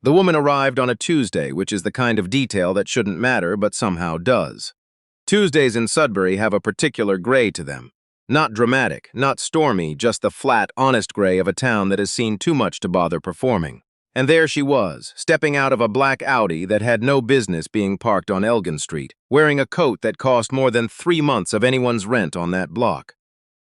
The woman arrived on a Tuesday, which is the kind of detail that shouldn't matter but somehow does. Tuesdays in Sudbury have a particular gray to them. Not dramatic, not stormy, just the flat, honest gray of a town that has seen too much to bother performing. And there she was, stepping out of a black Audi that had no business being parked on Elgin Street, wearing a coat that cost more than 3 months of anyone's rent on that block.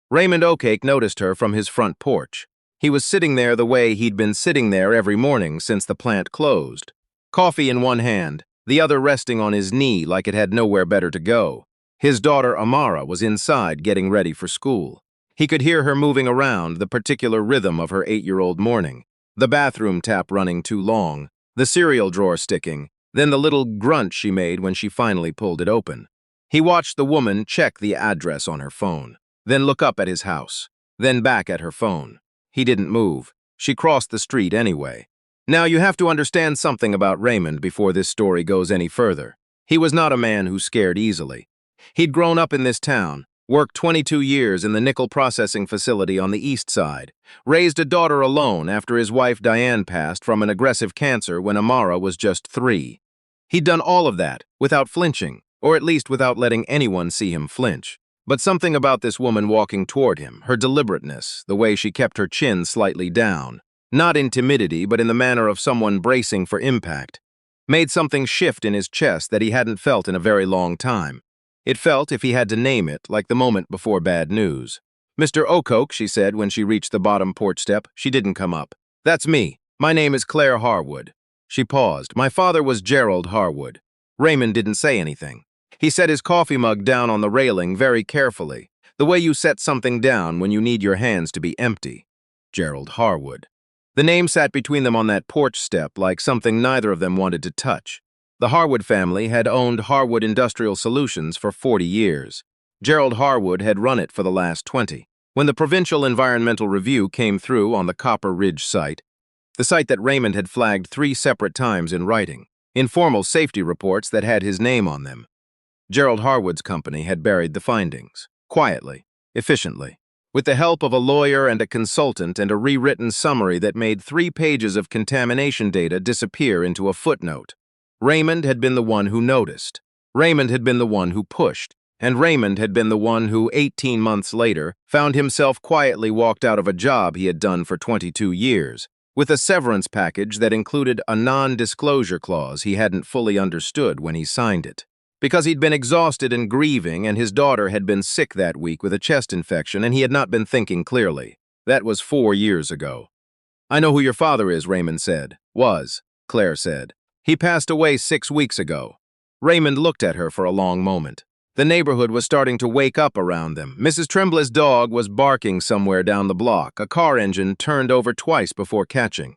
Raymond Okeke noticed her from his front porch. He was sitting there the way he'd been sitting there every morning since the plant closed. Coffee in one hand, the other resting on his knee like it had nowhere better to go. His daughter Amara was inside getting ready for school. He could hear her moving around, the particular rhythm of her 8-year-old morning. The bathroom tap running too long, the cereal drawer sticking, then the little grunt she made when she finally pulled it open. He watched the woman check the address on her phone, then look up at his house, then back at her phone. He didn't move. She crossed the street anyway. Now you have to understand something about Raymond before this story goes any further. He was not a man who scared easily. He'd grown up in this town, worked 22 years in the nickel processing facility on the east side, raised a daughter alone after his wife Diane passed from an aggressive cancer when Amara was just 3. He'd done all of that without flinching, or at least without letting anyone see him flinch. But something about this woman walking toward him, her deliberateness, the way she kept her chin slightly down, not in timidity but in the manner of someone bracing for impact, made something shift in his chest that he hadn't felt in a very long time. It felt, if he had to name it, like the moment before bad news. "Mr. Okeke," she said when she reached the bottom porch step. She didn't come up. "That's me. My name is Claire Harwood." She paused. "My father was Gerald Harwood." Raymond didn't say anything. He set his coffee mug down on the railing very carefully, the way you set something down when you need your hands to be empty. Gerald Harwood. The name sat between them on that porch step like something neither of them wanted to touch. The Harwood family had owned Harwood Industrial Solutions for 40 years. Gerald Harwood had run it for the last 20. When the Provincial Environmental Review came through on the Copper Ridge site, the site that Raymond had flagged 3 separate times in writing, informal safety reports that had his name on them, Gerald Harwood's company had buried the findings, quietly, efficiently, with the help of a lawyer and a consultant and a rewritten summary that made 3 pages of contamination data disappear into a footnote. Raymond had been the one who noticed. Raymond had been the one who pushed. And Raymond had been the one who, 18 months later, found himself quietly walked out of a job he had done for 22 years, with a severance package that included a non-disclosure clause he hadn't fully understood when he signed it. Because he'd been exhausted and grieving, and his daughter had been sick that week with a chest infection, and he had not been thinking clearly. That was 4 years ago. "I know who your father is," Raymond said. "Was," Claire said. "He passed away 6 weeks ago." Raymond looked at her for a long moment. The neighborhood was starting to wake up around them. Mrs. Tremblay's dog was barking somewhere down the block. A car engine turned over twice before catching.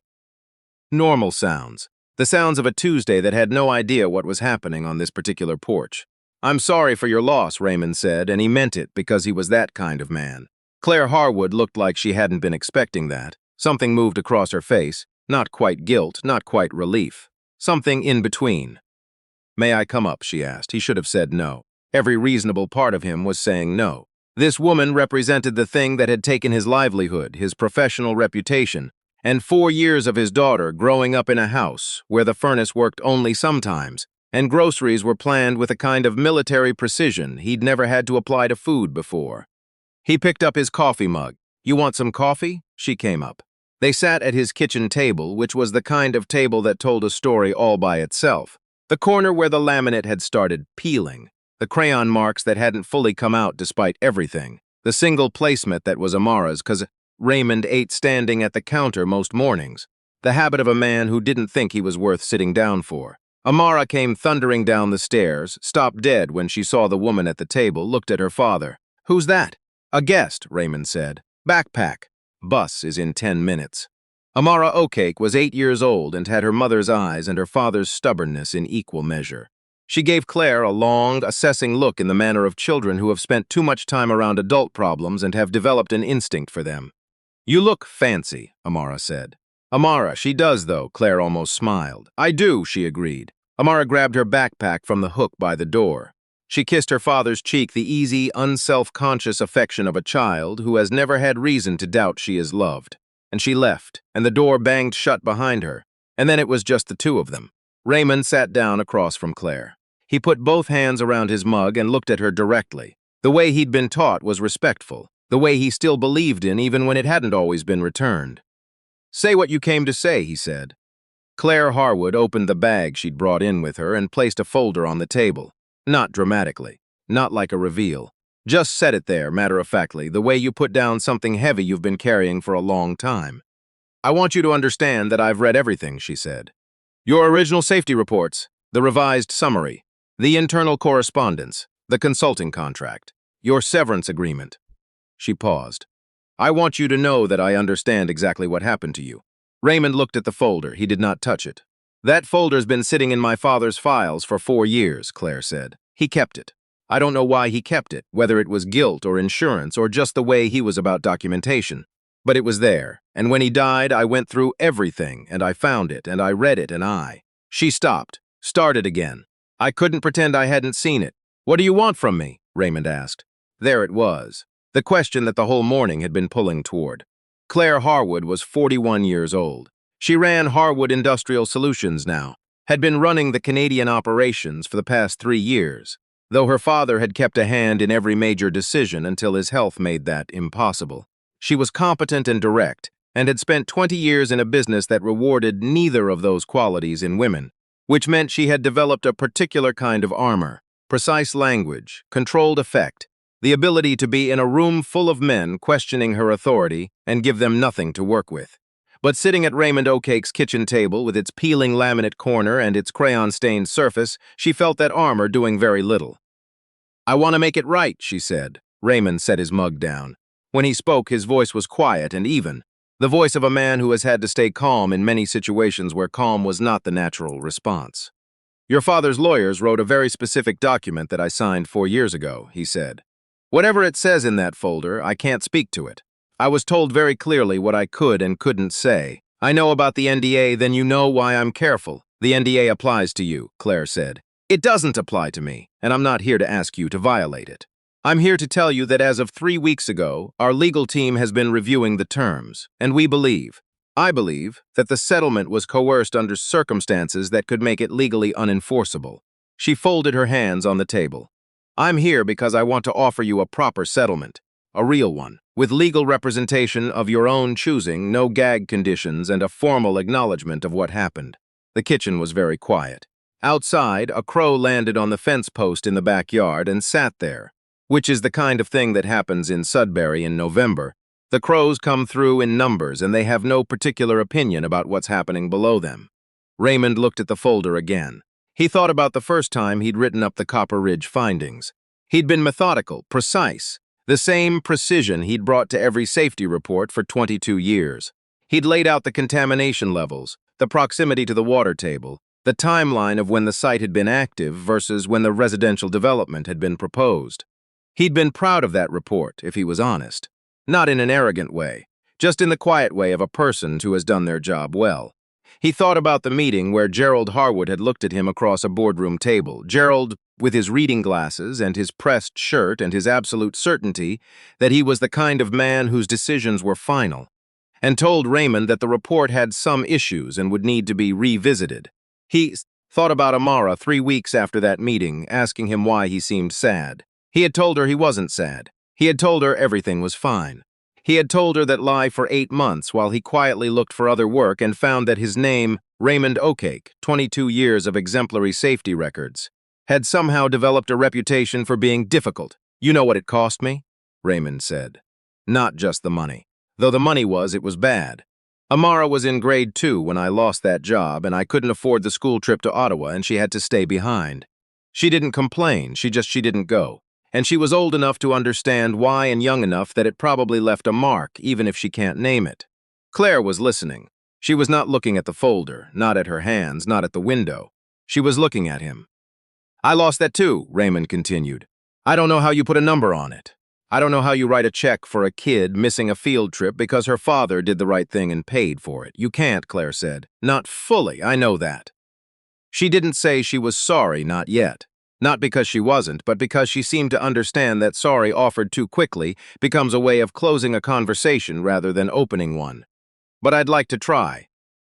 Normal sounds. The sounds of a Tuesday that had no idea what was happening on this particular porch. "I'm sorry for your loss," Raymond said, and he meant it because he was that kind of man. Claire Harwood looked like she hadn't been expecting that. Something moved across her face. Not quite guilt, not quite relief. Something in between. "May I come up?" she asked. He should have said no. Every reasonable part of him was saying no. This woman represented the thing that had taken his livelihood, his professional reputation, and 4 years of his daughter growing up in a house where the furnace worked only sometimes, and groceries were planned with a kind of military precision he'd never had to apply to food before. He picked up his coffee mug. "You want some coffee?" She came up. They sat at his kitchen table, which was the kind of table that told a story all by itself. The corner where the laminate had started peeling. The crayon marks that hadn't fully come out despite everything. The single placemat that was Amara's, 'cause Raymond ate standing at the counter most mornings. The habit of a man who didn't think he was worth sitting down for. Amara came thundering down the stairs, stopped dead when she saw the woman at the table, looked at her father. "Who's that?" "A guest," Raymond said. "Backpack. Bus is in 10 minutes." Amara Okeke was 8 years old and had her mother's eyes and her father's stubbornness in equal measure. She gave Claire a long, assessing look in the manner of children who have spent too much time around adult problems and have developed an instinct for them. "You look fancy," Amara said. "Amara, she does, though," Claire almost smiled. "I do," she agreed. Amara grabbed her backpack from the hook by the door. She kissed her father's cheek, the easy, unself-conscious affection of a child who has never had reason to doubt she is loved. And she left, and the door banged shut behind her. And then it was just the two of them. Raymond sat down across from Claire. He put both hands around his mug and looked at her directly. The way he'd been taught was respectful, the way he still believed in even when it hadn't always been returned. "Say what you came to say," he said. Claire Harwood opened the bag she'd brought in with her and placed a folder on the table. Not dramatically, not like a reveal. Just set it there, matter-of-factly, the way you put down something heavy you've been carrying for a long time. "I want you to understand that I've read everything," she said. "Your original safety reports, the revised summary, the internal correspondence, the consulting contract, your severance agreement." She paused. "I want you to know that I understand exactly what happened to you." Raymond looked at the folder. He did not touch it. "That folder's been sitting in my father's files for 4 years, Claire said. "He kept it. I don't know why he kept it, whether it was guilt or insurance or just the way he was about documentation. But it was there, and when he died, I went through everything, and I found it, and I read it, and I—" She stopped, started again. "I couldn't pretend I hadn't seen it. What do you want from me?" Raymond asked. There it was, the question that the whole morning had been pulling toward. Claire Harwood was 41 years old. She ran Harwood Industrial Solutions now, had been running the Canadian operations for the past 3 years, though her father had kept a hand in every major decision until his health made that impossible. She was competent and direct, and had spent 20 years in a business that rewarded neither of those qualities in women, which meant she had developed a particular kind of armor, precise language, controlled effect, the ability to be in a room full of men questioning her authority and give them nothing to work with. But sitting at Raymond Okeke's kitchen table with its peeling laminate corner and its crayon-stained surface, she felt that armor doing very little. "I want to make it right," she said. Raymond set his mug down. When he spoke, his voice was quiet and even, the voice of a man who has had to stay calm in many situations where calm was not the natural response. "Your father's lawyers wrote a very specific document that I signed 4 years ago," he said. "Whatever it says in that folder, I can't speak to it. I was told very clearly what I could and couldn't say. I know about the NDA, then you know why I'm careful. The NDA applies to you," Claire said. "It doesn't apply to me, and I'm not here to ask you to violate it. I'm here to tell you that as of 3 weeks ago, our legal team has been reviewing the terms, and I believe, that the settlement was coerced under circumstances that could make it legally unenforceable." She folded her hands on the table. "I'm here because I want to offer you a proper settlement, a real one, with legal representation of your own choosing, no gag conditions, and a formal acknowledgement of what happened." The kitchen was very quiet. Outside, a crow landed on the fence post in the backyard and sat there, which is the kind of thing that happens in Sudbury in November. The crows come through in numbers, and they have no particular opinion about what's happening below them. Raymond looked at the folder again. He thought about the first time he'd written up the Copper Ridge findings. He'd been methodical, precise, the same precision he'd brought to every safety report for 22 years. He'd laid out the contamination levels, the proximity to the water table, the timeline of when the site had been active versus when the residential development had been proposed. He'd been proud of that report, if he was honest. Not in an arrogant way, just in the quiet way of a person who has done their job well. He thought about the meeting where Gerald Harwood had looked at him across a boardroom table. Gerald, with his reading glasses and his pressed shirt and his absolute certainty that he was the kind of man whose decisions were final, and told Raymond that the report had some issues and would need to be revisited. He thought about Amara 3 weeks after that meeting, asking him why he seemed sad. He had told her he wasn't sad. He had told her everything was fine. He had told her that lie for 8 months while he quietly looked for other work and found that his name, Raymond Okeke, 22 years of exemplary safety records, had somehow developed a reputation for being difficult. "You know what it cost me?" Raymond said. "Not just the money. Though the money it was bad. Amara was in grade 2 when I lost that job, and I couldn't afford the school trip to Ottawa, and she had to stay behind. She didn't complain, she didn't go. And she was old enough to understand why and young enough that it probably left a mark, even if she can't name it." Claire was listening. She was not looking at the folder, not at her hands, not at the window. She was looking at him. "I lost that too," Raymond continued. "I don't know how you put a number on it. I don't know how you write a check for a kid missing a field trip because her father did the right thing and paid for it. You can't," Claire said. "Not fully, I know that." She didn't say she was sorry, not yet. Not because she wasn't, but because she seemed to understand that sorry offered too quickly becomes a way of closing a conversation rather than opening one. "But I'd like to try."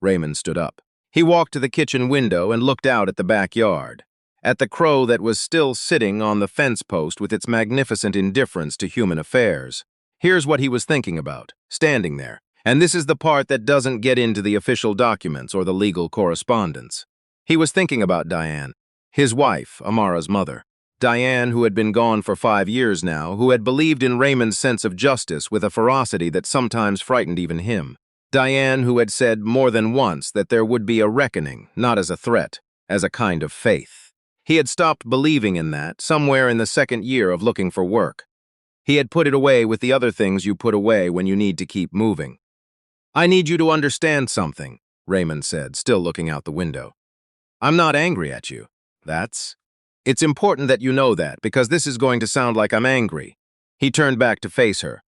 Raymond stood up. He walked to the kitchen window and looked out at the backyard, at the crow that was still sitting on the fence post with its magnificent indifference to human affairs. Here's what he was thinking about, standing there, and this is the part that doesn't get into the official documents or the legal correspondence. He was thinking about Diane, his wife, Amara's mother. Diane, who had been gone for 5 years now, who had believed in Raymond's sense of justice with a ferocity that sometimes frightened even him. Diane, who had said more than once that there would be a reckoning, not as a threat, as a kind of faith. He had stopped believing in that somewhere in the 2nd year of looking for work. He had put it away with the other things you put away when you need to keep moving. "I need you to understand something," Raymond said, still looking out the window. "I'm not angry at you. It's important that you know that, because this is going to sound like I'm angry." He turned back to face her.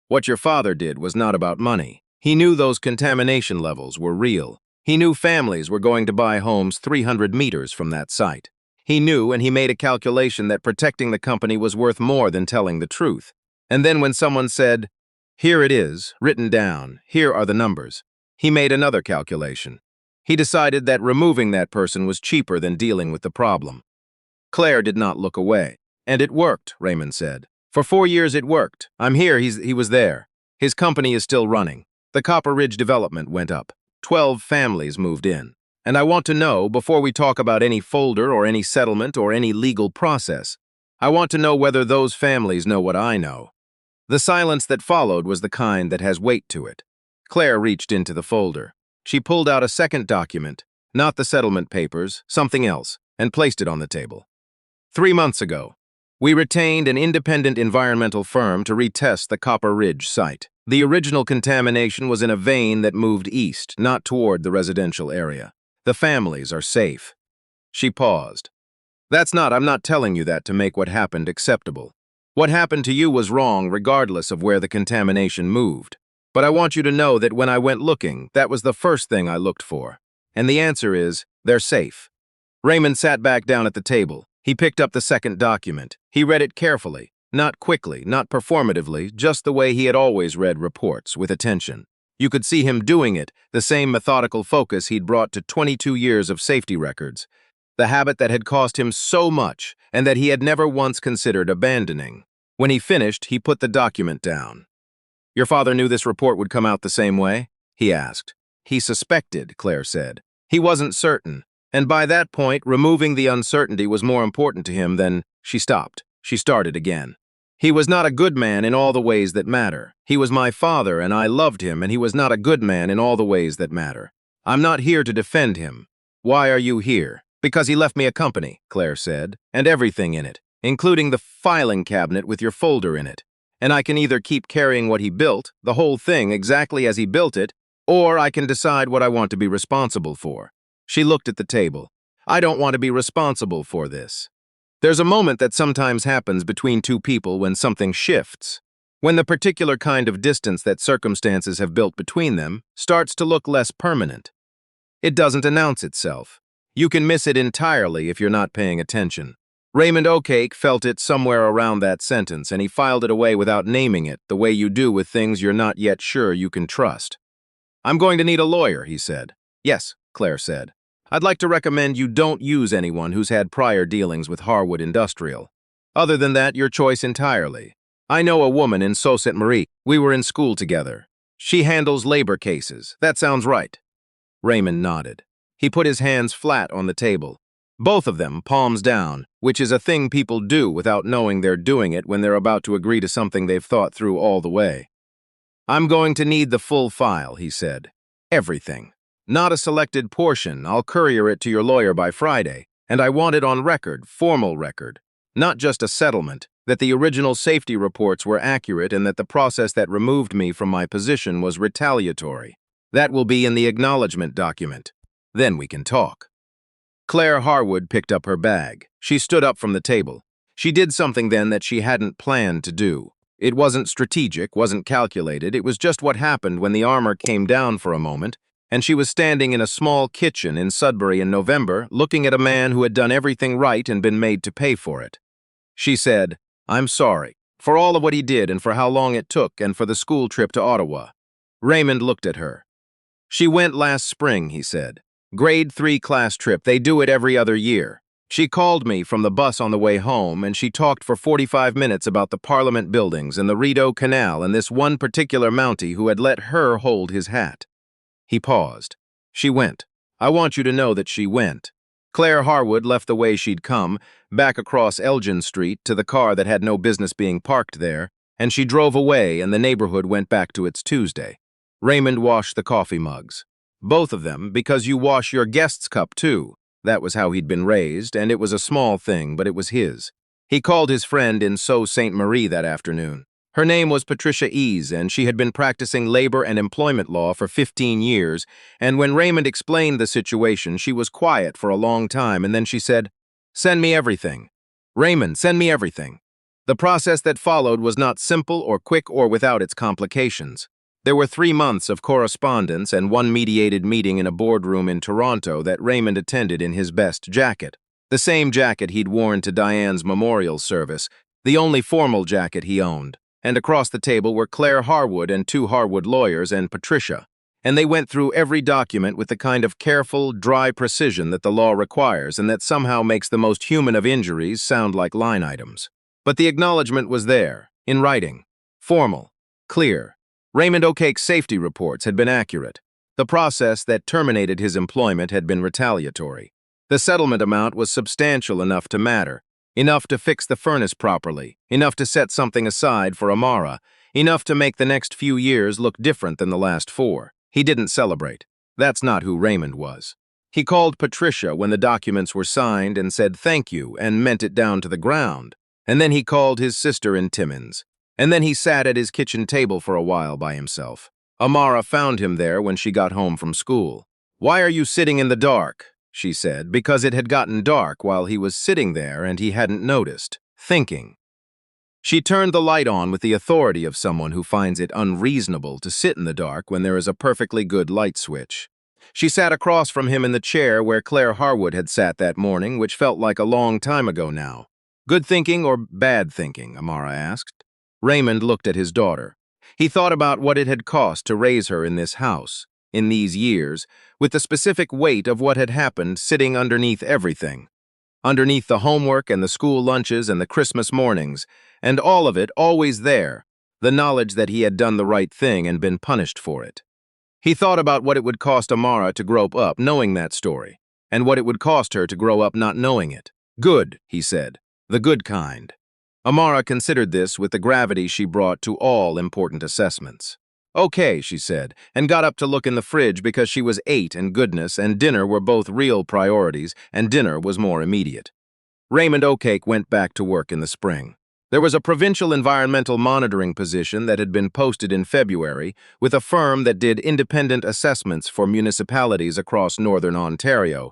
"What your father did was not about money. He knew those contamination levels were real. He knew families were going to buy homes 300 meters from that site. He knew, and he made a calculation that protecting the company was worth more than telling the truth. And then when someone said, 'Here it is, written down, here are the numbers,' he made another calculation. He decided that removing that person was cheaper than dealing with the problem." Claire did not look away. "And it worked," Raymond said. "For 4 years it worked. I'm here, he was there. His company is still running. The Copper Ridge development went up. 12 families moved in. And I want to know, before we talk about any folder or any settlement or any legal process, I want to know whether those families know what I know." The silence that followed was the kind that has weight to it. Claire reached into the folder. She pulled out a second document, not the settlement papers, something else, and placed it on the table. 3 months ago, we retained an independent environmental firm to retest the Copper Ridge site. The original contamination was in a vein that moved east, not toward the residential area. The families are safe. She paused. I'm not telling you that to make what happened acceptable. What happened to you was wrong regardless of where the contamination moved. But I want you to know that when I went looking, that was the first thing I looked for. And the answer is, they're safe." Raymond sat back down at the table. He picked up the second document. He read it carefully, not quickly, not performatively, just the way he had always read reports, with attention. You could see him doing it, the same methodical focus he'd brought to 22 years of safety records, the habit that had cost him so much and that he had never once considered abandoning. When he finished, he put the document down. "Your father knew this report would come out the same way?" he asked. "He suspected," Claire said. "He wasn't certain. And by that point, removing the uncertainty was more important to him than—" She stopped. She started again. "He was not a good man in all the ways that matter. He was my father, and I loved him, and he was not a good man in all the ways that matter. I'm not here to defend him." "Why are you here?" "Because he left me a company," Claire said, "and everything in it, including the filing cabinet with your folder in it. And I can either keep carrying what he built, the whole thing exactly as he built it, or I can decide what I want to be responsible for." She looked at the table. "I don't want to be responsible for this." There's a moment that sometimes happens between two people when something shifts, when the particular kind of distance that circumstances have built between them starts to look less permanent. It doesn't announce itself. You can miss it entirely if you're not paying attention. Raymond Okeke felt it somewhere around that sentence, and he filed it away without naming it, the way you do with things you're not yet sure you can trust. "I'm going to need a lawyer," he said. "Yes," Claire said. "I'd like to recommend you don't use anyone who's had prior dealings with Harwood Industrial. Other than that, your choice entirely. I know a woman in Sault Ste. Marie. We were in school together. She handles labor cases. That sounds right." Raymond nodded. He put his hands flat on the table. Both of them, palms down, which is a thing people do without knowing they're doing it when they're about to agree to something they've thought through all the way. "I'm going to need the full file," he said. "Everything. Not a selected portion. I'll courier it to your lawyer by Friday, and I want it on record, formal record. Not just a settlement, that the original safety reports were accurate and that the process that removed me from my position was retaliatory. That will be in the acknowledgement document. Then we can talk." Claire Harwood picked up her bag. She stood up from the table. She did something then that she hadn't planned to do. It wasn't strategic, wasn't calculated. It was just what happened when the armor came down for a moment, and she was standing in a small kitchen in Sudbury in November, looking at a man who had done everything right and been made to pay for it. She said, "I'm sorry, for all of what he did and for how long it took and for the school trip to Ottawa." Raymond looked at her. "She went last spring," he said. Grade 3 class trip, they do it every other year. She called me from the bus on the way home, and she talked for 45 minutes about the Parliament buildings and the Rideau Canal and this one particular Mountie who had let her hold his hat. He paused. She went. I want you to know that she went. Claire Harwood left the way she'd come, back across Elgin Street to the car that had no business being parked there, and she drove away and the neighborhood went back to its Tuesday. Raymond washed the coffee mugs. Both of them, because you wash your guest's cup too. That was how he'd been raised, and it was a small thing, but it was his. He called his friend in Sault Ste. Marie that afternoon. Her name was Patricia Ease, and she had been practicing labor and employment law for 15 years, and when Raymond explained the situation, she was quiet for a long time, and then she said, "Send me everything. Raymond, send me everything." The process that followed was not simple or quick or without its complications. There were 3 months of correspondence and one mediated meeting in a boardroom in Toronto that Raymond attended in his best jacket. The same jacket he'd worn to Diane's memorial service, the only formal jacket he owned. And across the table were Claire Harwood and 2 Harwood lawyers and Patricia. And they went through every document with the kind of careful, dry precision that the law requires and that somehow makes the most human of injuries sound like line items. But the acknowledgement was there, in writing, formal, clear. Raymond Okeke's safety reports had been accurate. The process that terminated his employment had been retaliatory. The settlement amount was substantial enough to matter, enough to fix the furnace properly, enough to set something aside for Amara, enough to make the next few years look different than the last 4. He didn't celebrate. That's not who Raymond was. He called Patricia when the documents were signed and said thank you and meant it down to the ground. And then he called his sister in Timmins. And then he sat at his kitchen table for a while by himself. Amara found him there when she got home from school. "Why are you sitting in the dark?" she said, because it had gotten dark while he was sitting there and he hadn't noticed, thinking. She turned the light on with the authority of someone who finds it unreasonable to sit in the dark when there is a perfectly good light switch. She sat across from him in the chair where Claire Harwood had sat that morning, which felt like a long time ago now. "Good thinking or bad thinking?" Amara asked. Raymond looked at his daughter. He thought about what it had cost to raise her in this house, in these years, with the specific weight of what had happened sitting underneath everything. Underneath the homework and the school lunches and the Christmas mornings, and all of it always there, the knowledge that he had done the right thing and been punished for it. He thought about what it would cost Amara to grow up knowing that story, and what it would cost her to grow up not knowing it. "Good," he said, "the good kind." Amara considered this with the gravity she brought to all important assessments. "Okay," she said, and got up to look in the fridge because she was 8 and goodness and dinner were both real priorities, and dinner was more immediate. Raymond Okeke went back to work in the spring. There was a provincial environmental monitoring position that had been posted in February with a firm that did independent assessments for municipalities across northern Ontario.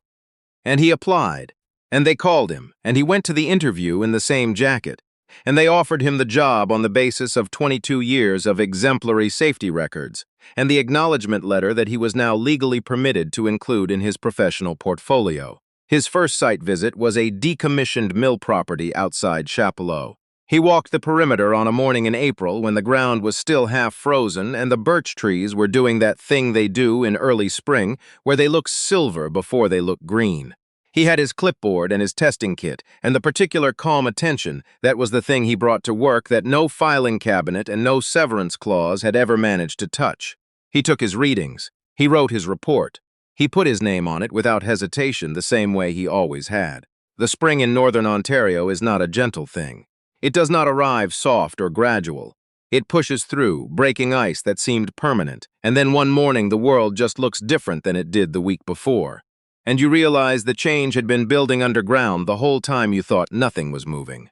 And he applied, and they called him, and he went to the interview in the same jacket. And they offered him the job on the basis of 22 years of exemplary safety records, and the acknowledgement letter that he was now legally permitted to include in his professional portfolio. His first site visit was a decommissioned mill property outside Chapelot. He walked the perimeter on a morning in April when the ground was still half frozen and the birch trees were doing that thing they do in early spring where they look silver before they look green. He had his clipboard and his testing kit, and the particular calm attention that was the thing he brought to work that no filing cabinet and no severance clause had ever managed to touch. He took his readings. He wrote his report. He put his name on it without hesitation the same way he always had. The spring in northern Ontario is not a gentle thing. It does not arrive soft or gradual. It pushes through, breaking ice that seemed permanent, and then one morning the world just looks different than it did the week before. And you realize the change had been building underground the whole time you thought nothing was moving.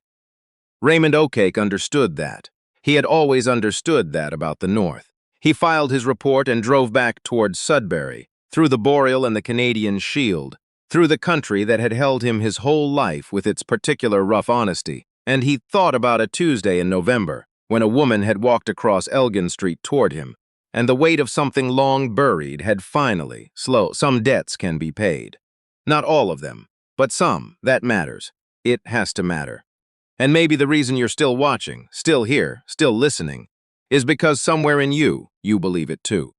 Raymond Okeke understood that. He had always understood that about the North. He filed his report and drove back towards Sudbury, through the Boreal and the Canadian Shield, through the country that had held him his whole life with its particular rough honesty. And he thought about a Tuesday in November, when a woman had walked across Elgin Street toward him, and the weight of something long buried had finally, some debts can be paid. Not all of them, but some, that matters. It has to matter. And maybe the reason you're still watching, still here, still listening, is because somewhere in you, you believe it too.